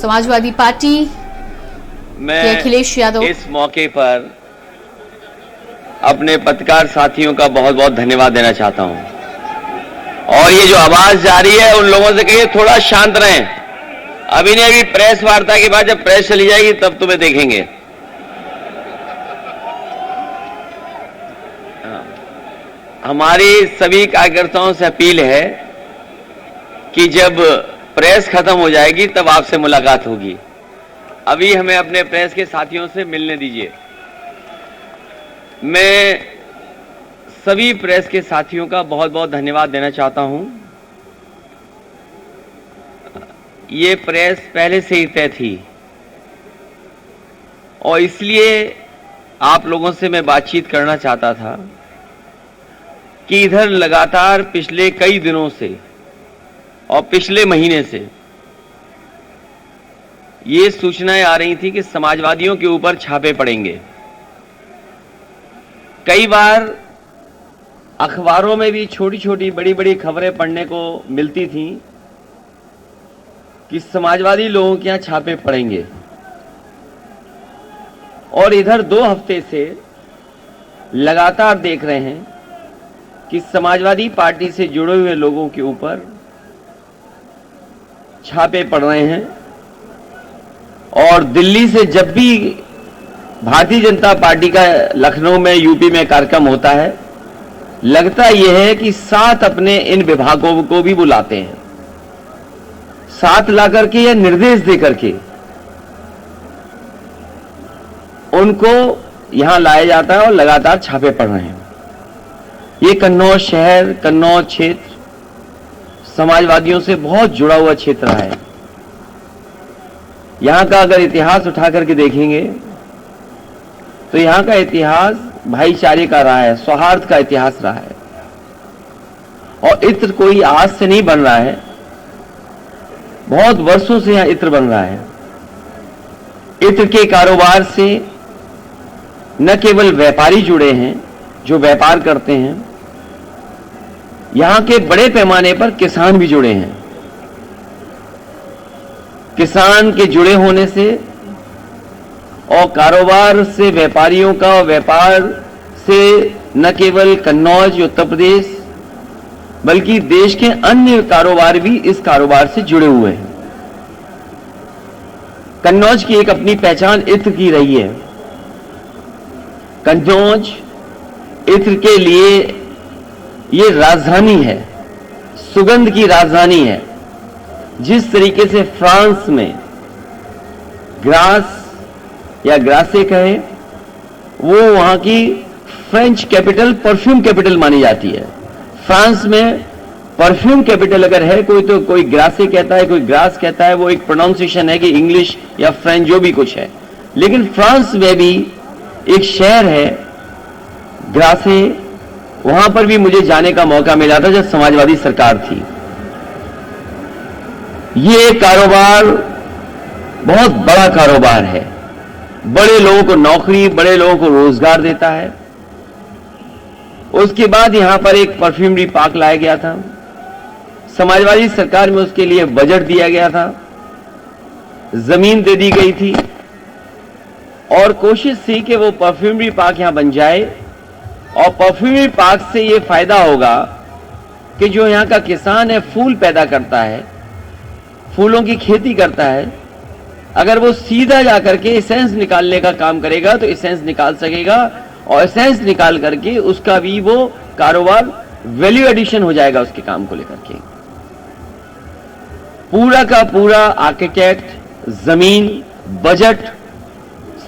Samajwadi party के अखिलेश यादव। इस मौके पर अपने पत्रकार साथियों का बहुत बहुत धन्यवाद देना चाहता हूं। और ये जो आवाज जारी है उन लोगों से कहिए थोड़ा शांत रहें। अभी नहीं, अभी प्रेस वार्ता के बाद जब प्रेस चली जाएगी तब तुम्हें देखेंगे। हमारी सभी कार्यकर्ताओं से अपील है कि जब प्रेस खत्म हो जाएगी तब आपसे मुलाकात होगी। अभी हमें अपने प्रेस के साथियों से मिलने दीजिए। मैं सभी प्रेस के साथियों का बहुत बहुत धन्यवाद देना चाहता हूं। ये प्रेस पहले से ही तय थी और इसलिए आप लोगों से मैं बातचीत करना चाहता था कि इधर लगातार पिछले कई दिनों से और पिछले महीने से ये सूचनाएं आ रही थी कि समाजवादियों के ऊपर छापे पड़ेंगे। कई बार अखबारों में भी छोटी छोटी बड़ी बड़ी खबरें पढ़ने को मिलती थी कि समाजवादी लोगों के यहां छापे पड़ेंगे। और इधर 2 हफ्ते से लगातार देख रहे हैं कि समाजवादी पार्टी से जुड़े हुए लोगों के ऊपर छापे पड़ रहे हैं। और दिल्ली से जब भी भारतीय जनता पार्टी का लखनऊ में, यूपी में कार्यक्रम होता है, लगता यह है कि साथ अपने इन विभागों को भी बुलाते हैं, साथ लाकर के या निर्देश दे करके उनको यहां लाया जाता है और लगातार छापे पड़ रहे हैं। ये कन्नौज शहर, कन्नौज क्षेत्र समाजवादियों से बहुत जुड़ा हुआ क्षेत्र रहा है। यहां का अगर इतिहास उठा करके देखेंगे तो यहां का इतिहास भाईचारे का रहा है, सौहार्द का इतिहास रहा है। और इत्र कोई आज से नहीं बन रहा है, बहुत वर्षों से यहां इत्र बन रहा है। इत्र के कारोबार से न केवल व्यापारी जुड़े हैं जो व्यापार करते हैं, यहां के बड़े पैमाने पर किसान भी जुड़े हैं। किसान के जुड़े होने से और कारोबार से व्यापारियों का, व्यापार से न केवल कन्नौज उत्तर प्रदेश बल्कि देश के अन्य कारोबार भी इस कारोबार से जुड़े हुए हैं। कन्नौज की एक अपनी पहचान इत्र की रही है। कन्नौज इत्र के लिए ये राजधानी है, सुगंध की राजधानी है। जिस तरीके से फ्रांस में ग्रास या ग्रासे कहे, वो वहां की फ्रेंच कैपिटल, परफ्यूम कैपिटल मानी जाती है। फ्रांस में परफ्यूम कैपिटल अगर है कोई तो कोई ग्रासे कहता है, कोई ग्रास कहता है। वो एक प्रोनाउंसिएशन है कि इंग्लिश या फ्रेंच जो भी कुछ है। लेकिन फ्रांस में भी एक शहर है ग्रासे, वहां पर भी मुझे जाने का मौका मिला था जब समाजवादी सरकार थी। ये कारोबार बहुत बड़ा कारोबार है, बड़े लोगों को नौकरी, बड़े लोगों को रोजगार देता है। उसके बाद यहां पर एक परफ्यूमरी पार्क लाया गया था। समाजवादी सरकार में उसके लिए बजट दिया गया था, जमीन दे दी गई थी और कोशिश थी कि वो परफ्यूमरी पार्क यहां बन जाए। और परफ्यूमरी पार्क से ये फायदा होगा कि जो यहां का किसान है, फूल पैदा करता है, फूलों की खेती करता है, अगर वो सीधा जाकर के एसेंस निकालने का काम करेगा तो एसेंस निकाल सकेगा और एसेंस निकाल करके उसका भी वो कारोबार वैल्यू एडिशन हो जाएगा उसके काम को लेकर के। पूरा का पूरा आर्किटेक्ट, जमीन, बजट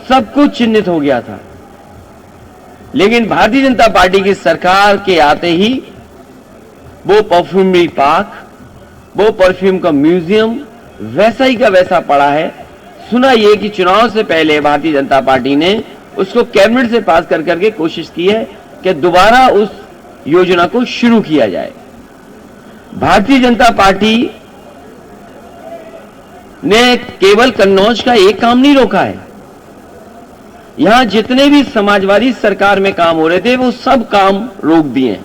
सब कुछ चिन्हित हो गया था। लेकिन भारतीय जनता पार्टी की सरकार के आते ही वो परफ्यूमरी पार्क, वो परफ्यूम का म्यूजियम वैसा ही का वैसा पड़ा है। सुना यह कि चुनाव से पहले भारतीय जनता पार्टी ने उसको कैबिनेट से पास कर करके कोशिश की है कि दोबारा उस योजना को शुरू किया जाए। भारतीय जनता पार्टी ने केवल कन्नौज का एक काम नहीं रोका है। यहां जितने भी समाजवादी सरकार में काम हो रहे थे वो सब काम रोक दिए।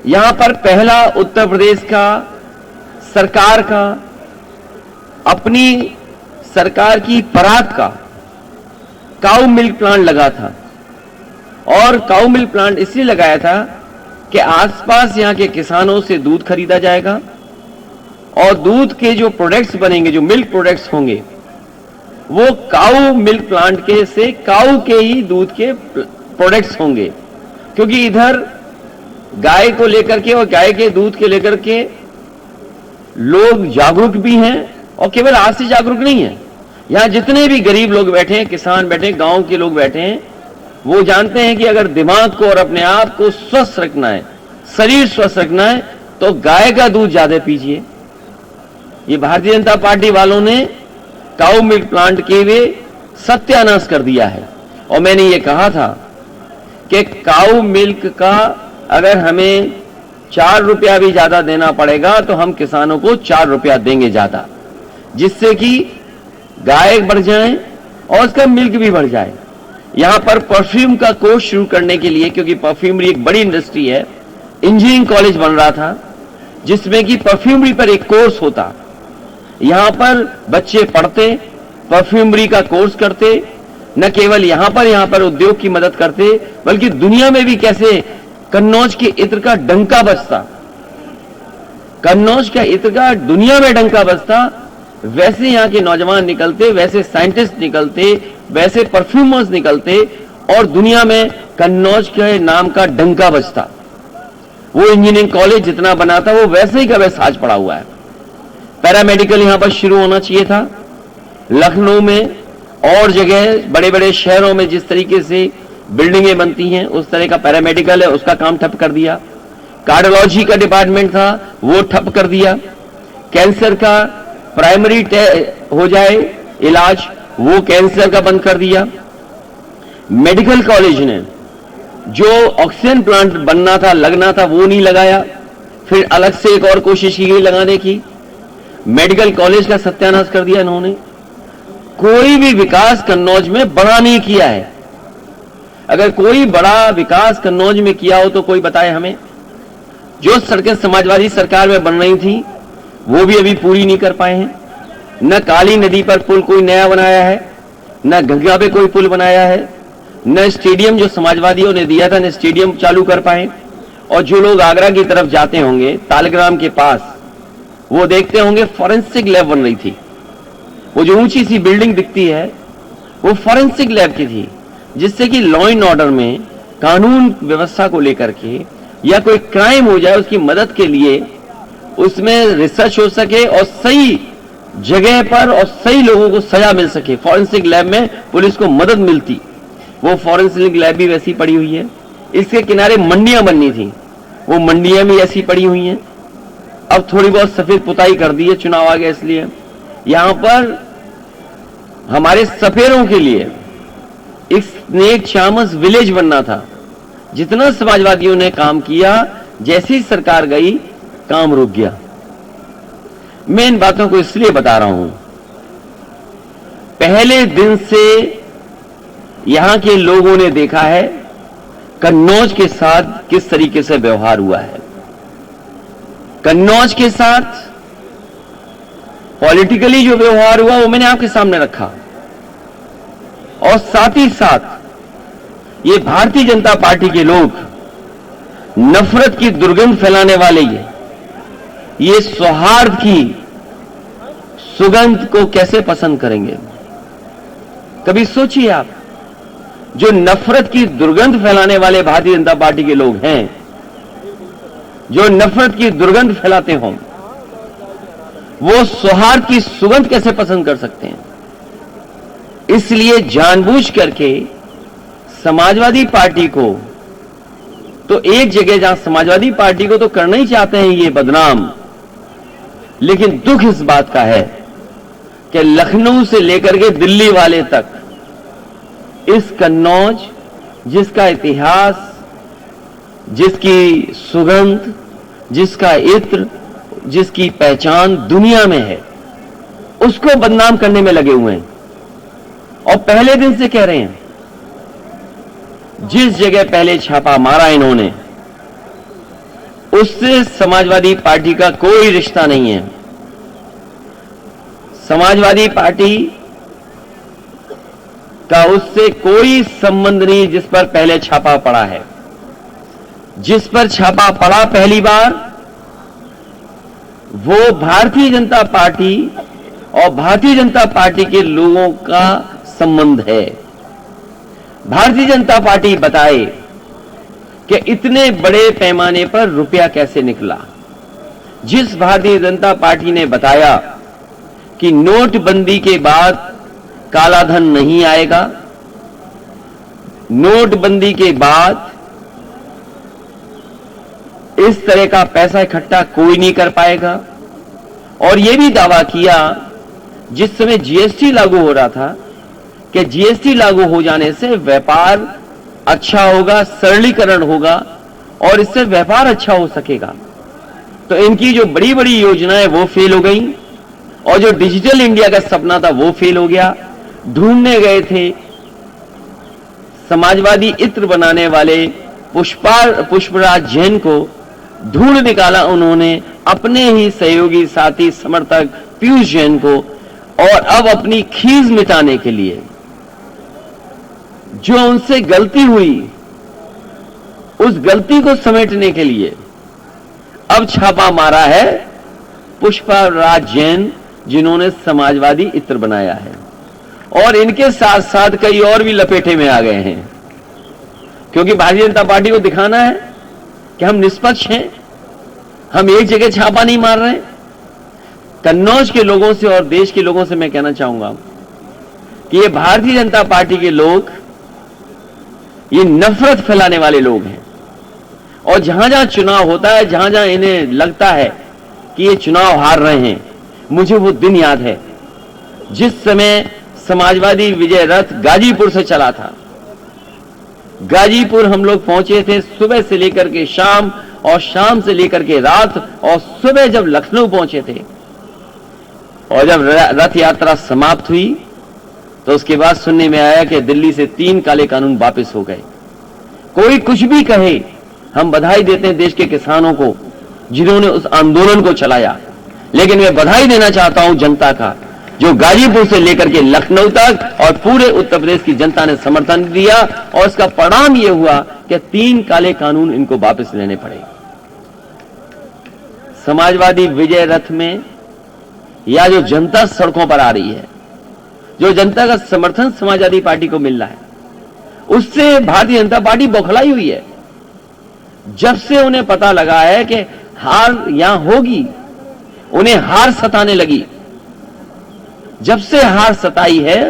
यहां पर पहला उत्तर प्रदेश का सरकार का अपनी सरकार की पराग का काऊ मिल्क प्लांट लगा था। और काऊ मिल्क प्लांट इसलिए लगाया था कि आसपास यहां के किसानों से दूध खरीदा जाएगा और दूध के जो प्रोडक्ट्स बनेंगे, जो मिल्क प्रोडक्ट्स होंगे, वो काऊ मिल्क प्लांट के से काऊ के ही दूध के प्रोडक्ट्स होंगे। क्योंकि इधर गाय को लेकर के और गाय के दूध के लेकर के लोग जागरूक भी हैं और केवल आज से जागरूक नहीं है। यहां जितने भी गरीब लोग बैठे हैं, किसान बैठे हैं, गांव के लोग बैठे हैं, वो जानते हैं कि अगर दिमाग को और अपने आप को स्वस्थ रखना है, शरीर स्वस्थ रखना है, तो गाय का दूध ज्यादा पीजिए। ये भारतीय जनता पार्टी वालों ने काऊ मिल्क प्लांट के वे सत्यानाश कर दिया है। और मैंने ये कहा था कि काऊ मिल्क का अगर हमें 4 रुपया भी ज्यादा देना पड़ेगा तो हम किसानों को 4 रुपया देंगे ज्यादा, जिससे कि गाय बढ़ जाए और उसका मिल्क भी बढ़ जाए। यहां पर परफ्यूम का कोर्स शुरू करने के लिए, क्योंकि परफ्यूमरी एक बड़ी इंडस्ट्री है, इंजीनियरिंग कॉलेज बन रहा था जिसमें कि परफ्यूमरी पर एक कोर्स होता। यहां पर बच्चे पढ़ते, परफ्यूमरी का कोर्स करते, न केवल यहां पर उद्योग की मदद करते, बल्कि दुनिया में भी कैसे कन्नौज के इत्र का डंका बजता, कन्नौज का इत्र का दुनिया में डंका बजता, वैसे यहां के नौजवान निकलते, वैसे साइंटिस्ट निकलते, वैसे परफ्यूमर्स निकलते और दुनिया में कन्नौज के नाम का डंका बजता। वो इंजीनियरिंग कॉलेज जितना बना था वो वैसे ही का वैसा आज पड़ा हुआ है। पैरामेडिकल यहां पर शुरू होना चाहिए था। लखनऊ में और जगह बड़े बड़े शहरों में जिस तरीके से बिल्डिंगें बनती हैं उस तरह का पैरामेडिकल है, उसका काम ठप कर दिया। कार्डियोलॉजी का डिपार्टमेंट था, वो ठप कर दिया। कैंसर का प्राइमरी हो जाए इलाज, वो कैंसर का बंद कर दिया। मेडिकल कॉलेज ने जो ऑक्सीजन प्लांट बनना था, लगना था, वो नहीं लगाया। फिर अलग से एक और कोशिश की गई लगाने की, मेडिकल कॉलेज का सत्यानाश कर दिया इन्होंने। कोई भी विकास कन्नौज में बड़ा नहीं किया है। अगर कोई बड़ा विकास कन्नौज में किया हो तो कोई बताए हमें। जो सड़कें समाजवादी सरकार में बन रही थी वो भी अभी पूरी नहीं कर पाए हैं। न काली नदी पर पुल कोई नया बनाया है, न गंगा पे कोई पुल बनाया है, न स्टेडियम जो समाजवादियों ने दिया था न स्टेडियम चालू कर पाए। और जो लोग आगरा की तरफ जाते होंगे, तालग्राम के पास, वो देखते होंगे फॉरेंसिक लैब बन रही थी। वो जो ऊंची सी बिल्डिंग दिखती है वो फॉरेंसिक लैब की थी, जिससे कि लॉ एंड ऑर्डर में कानून व्यवस्था को लेकर के या कोई क्राइम हो जाए उसकी मदद के लिए उसमें रिसर्च हो सके और सही जगह पर और सही लोगों को सजा मिल सके। फॉरेंसिक लैब में पुलिस को मदद मिलती। वो फॉरेंसिक लैब भी वैसी पड़ी हुई है। इसके किनारे मंडियां बननी थी, वो मंडियां भी ऐसी पड़ी हुई हैं। अब थोड़ी बहुत सफेद पुताई कर दी है, चुनाव आ गया इसलिए। यहां पर हमारे सफेरों के लिए एक स्नेक चामस विलेज बनना था। जितना समाजवादियों ने काम किया, जैसी सरकार गई काम रुक गया। मैं इन बातों को इसलिए बता रहा हूं, पहले दिन से यहां के लोगों ने देखा है कन्नौज के साथ किस तरीके से व्यवहार हुआ है। कन्नौज के साथ पॉलिटिकली जो व्यवहार हुआ वो मैंने आपके सामने रखा। और साथ ही साथ ये भारतीय जनता पार्टी के लोग नफरत की दुर्गंध फैलाने वाले ये सौहार्द की सुगंध को कैसे पसंद करेंगे। कभी सोचिए आप, जो नफरत की दुर्गंध फैलाने वाले भारतीय जनता पार्टी के लोग हैं, जो नफरत की दुर्गंध फैलाते हों, वो सौहार्द की सुगंध कैसे पसंद कर सकते हैं। इसलिए जानबूझ करके समाजवादी पार्टी को, तो एक जगह जहां समाजवादी पार्टी को तो करना ही चाहते हैं ये बदनाम, लेकिन दुख इस बात का है कि लखनऊ से लेकर के दिल्ली वाले तक इस कन्नौज, जिसका इतिहास, जिसकी सुगंध, जिसका इत्र, जिसकी पहचान दुनिया में है, उसको बदनाम करने में लगे हुए हैं। और पहले दिन से कह रहे हैं, जिस जगह पहले छापा मारा इन्होंने, उससे समाजवादी पार्टी का कोई रिश्ता नहीं है। समाजवादी पार्टी का उससे कोई संबंध नहीं जिस पर पहले छापा पड़ा है। जिस पर छापा पड़ा पहली बार, वो भारतीय जनता पार्टी और भारतीय जनता पार्टी के लोगों का संबंध है। भारतीय जनता पार्टी बताए कि इतने बड़े पैमाने पर रुपया कैसे निकला। जिस भारतीय जनता पार्टी ने बताया कि नोटबंदी के बाद काला धन नहीं आएगा, नोटबंदी के बाद इस तरह का पैसा इकट्ठा कोई नहीं कर पाएगा, और यह भी दावा किया जिस समय जीएसटी लागू हो रहा था कि जीएसटी लागू हो जाने से व्यापार अच्छा होगा, सरलीकरण होगा और इससे व्यापार अच्छा हो सकेगा। तो इनकी जो बड़ी बड़ी योजनाएं वो फेल हो गई और जो डिजिटल इंडिया का सपना था वो फेल हो गया। ढूंढने गए थे समाजवादी इत्र बनाने वाले पुष्पराज जैन को, ढूंढ निकाला उन्होंने अपने ही सहयोगी साथी समर्थक पीयूष जैन को, और अब अपनी खीज मिटाने के लिए जो उनसे गलती हुई उस गलती को समेटने के लिए अब छापा मारा है पुष्पराज जैन, जिन्होंने समाजवादी इत्र बनाया है। और इनके साथ साथ कई और भी लपेटे में आ गए हैं, क्योंकि भारतीय जनता पार्टी को दिखाना है कि हम निष्पक्ष हैं, हम एक जगह छापा नहीं मार रहे। कन्नौज के लोगों से और देश के लोगों से मैं कहना चाहूंगा कि ये भारतीय जनता पार्टी के लोग ये नफरत फैलाने वाले लोग हैं, और जहां जहां चुनाव होता है, जहां जहां इन्हें लगता है कि ये चुनाव हार रहे हैं, मुझे वो दिन याद है जिस समय समाजवादी विजय रथ गाजीपुर से चला था। गाजीपुर हम लोग पहुंचे थे सुबह से लेकर के शाम, और शाम से लेकर के रात, और सुबह जब लखनऊ पहुंचे थे और जब रथ यात्रा समाप्त हुई तो उसके बाद सुनने में आया कि दिल्ली से 3 काले कानून वापस हो गए। कोई कुछ भी कहे, हम बधाई देते हैं देश के किसानों को जिन्होंने उस आंदोलन को चलाया, लेकिन मैं बधाई देना चाहता हूं जनता का, जो गाजीपुर से लेकर के लखनऊ तक और पूरे उत्तर प्रदेश की जनता ने समर्थन दिया, और इसका परिणाम यह हुआ कि 3 काले कानून इनको वापस लेने पड़े। समाजवादी विजय रथ में या जो जनता सड़कों पर आ रही है, जो जनता का समर्थन समाजवादी पार्टी को मिल रहा है, उससे भारतीय जनता पार्टी बौखलाई हुई है। जब से उन्हें पता लगा है कि हार यहां होगी, उन्हें हार सताने लगी। जब से हार सताई है,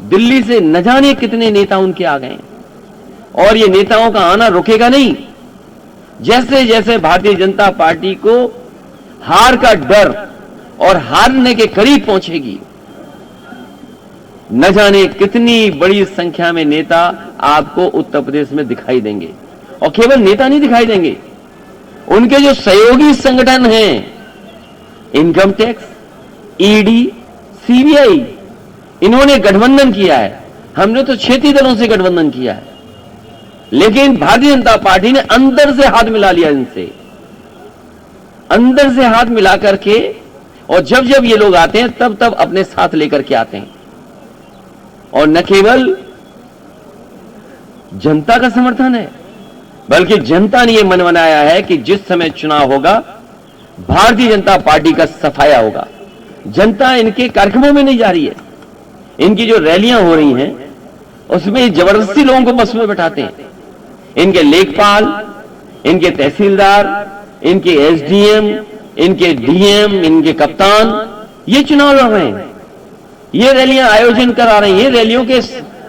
दिल्ली से न जाने कितने नेता उनके आ गए, और ये नेताओं का आना रुकेगा नहीं। जैसे जैसे भारतीय जनता पार्टी को हार का डर और हारने के करीब पहुंचेगी, न जाने कितनी बड़ी संख्या में नेता आपको उत्तर प्रदेश में दिखाई देंगे। और केवल नेता नहीं दिखाई देंगे, उनके जो सहयोगी संगठन हैं, इनकम टैक्स, ईडी, सीबीआई, इन्होंने गठबंधन किया है। हमने तो क्षेत्रीय दलों से गठबंधन किया है, लेकिन भारतीय जनता पार्टी ने अंदर से हाथ मिला लिया इनसे, अंदर से हाथ मिला करके, और जब जब ये लोग आते हैं तब तब अपने साथ लेकर के आते हैं। और न केवल जनता का समर्थन है, बल्कि जनता ने यह मन बनाया है कि जिस समय चुनाव होगा, भारतीय जनता पार्टी का सफाया होगा। जनता इनके कार्यक्रमों में नहीं जा रही है। इनकी जो रैलियां हो रही हैं उसमें जबरदस्ती लोगों को बस में बैठाते हैं। इनके लेखपाल, इनके तहसीलदार, इनके एसडीएम, इनके डीएम, इनके कप्तान, ये चुनाव लड़ रहे हैं, ये रैलियां आयोजन करा रहे हैं, ये रैलियों के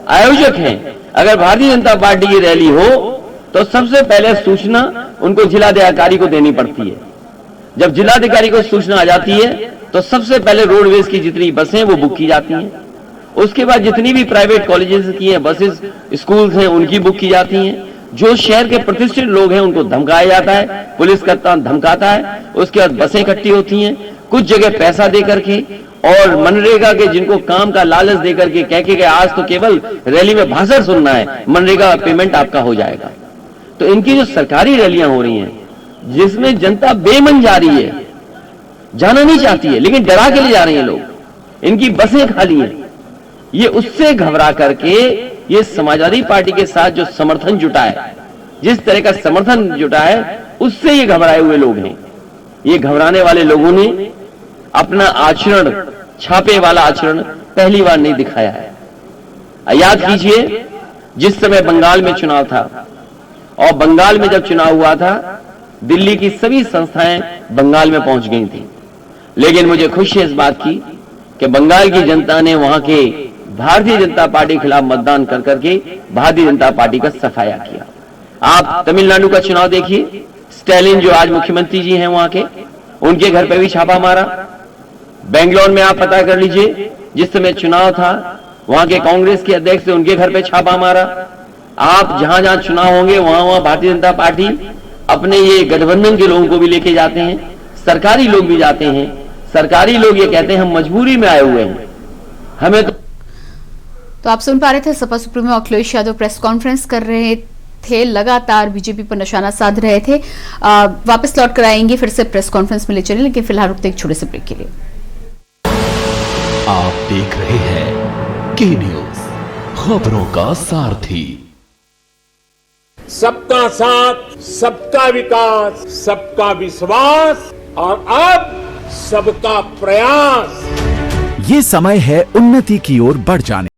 आयोजक हैं। अगर भारतीय जनता पार्टी की रैली हो तो सबसे पहले सूचना उनको जिलाधिकारी को देनी पड़ती है। जब जिलाधिकारी को सूचना आ जाती है तो सबसे पहले रोडवेज की जितनी बसें वो बुक की जाती हैं, उसके बाद जितनी भी प्राइवेट कॉलेजेस की हैं, बसेस, स्कूल्स हैं, उनकी बुक की जाती हैं। जो शहर के प्रतिष्ठित लोग हैं उनको धमकाया जाता है, पुलिस का धमकाता है, उसके बाद बसें इकट्ठी होती हैं, कुछ जगह पैसा दे करके, और मनरेगा के जिनको काम का लालच दे करके कह के आज तो केवल रैली में भाषण सुनना है, मनरेगा पेमेंट आपका हो जाएगा। तो इनकी जो सरकारी रैलियां हो रही हैं जिसमें जनता बेमन जा रही है, जाना नहीं चाहती है, लेकिन डरा के ले जा रहे हैं लोग, इनकी बसें खाली हैं। ये उससे घबरा करके ये समाजवादी पार्टी के साथ जो समर्थन जुटा है, जिस तरह का समर्थन जुटा है, उससे ये घबराए हुए लोग हैं। ये घबराने वाले लोगों ने अपना आचरण, छापे वाला आचरण पहली बार नहीं दिखाया है। याद कीजिए, जिस समय बंगाल में चुनाव था, और बंगाल में जब चुनाव हुआ था, दिल्ली की सभी संस्थाएं बंगाल में पहुंच गई थी। लेकिन मुझे खुशी है इस बात की कि बंगाल की जनता ने वहां के भारतीय जनता पार्टी के खिलाफ मतदान कर करके भारतीय जनता पार्टी का सफाया किया। आप तमिलनाडु का चुनाव देखिए, स्टैलिन जो आज मुख्यमंत्री जी हैं वहां के, उनके घर पर भी छापा मारा। बेंगलोर में आप पता कर लीजिए, जिस समय चुनाव था, वहां के कांग्रेस के अध्यक्ष से उनके घर पे छापा मारा। आप जहां जहां चुनाव होंगे वहां वहां भारतीय जनता पार्टी अपने ये गठबंधन के लोगों को भी लेके जाते हैं, सरकारी लोग भी जाते हैं। सरकारी लोग ये कहते हैं हम मजबूरी में आए हुए हैं, हमें तो आप सुन पा रहे थे Sapa supremo Akhilesh Yadav press conference कर रहे थे, लगातार बीजेपी पर निशाना साध रहे थे। वापस लौट कर आएंगे, फिर से प्रेस कॉन्फ्रेंस में ले चले, लेकिन फिलहाल रुकते एक छोटे से ब्रेक के लिए। आप देख रहे हैं के न्यूज, खबरों का सारथी। सबका साथ, सबका विकास, सबका विश्वास और अब सबका प्रयास। ये समय है उन्नति की ओर बढ़ जाने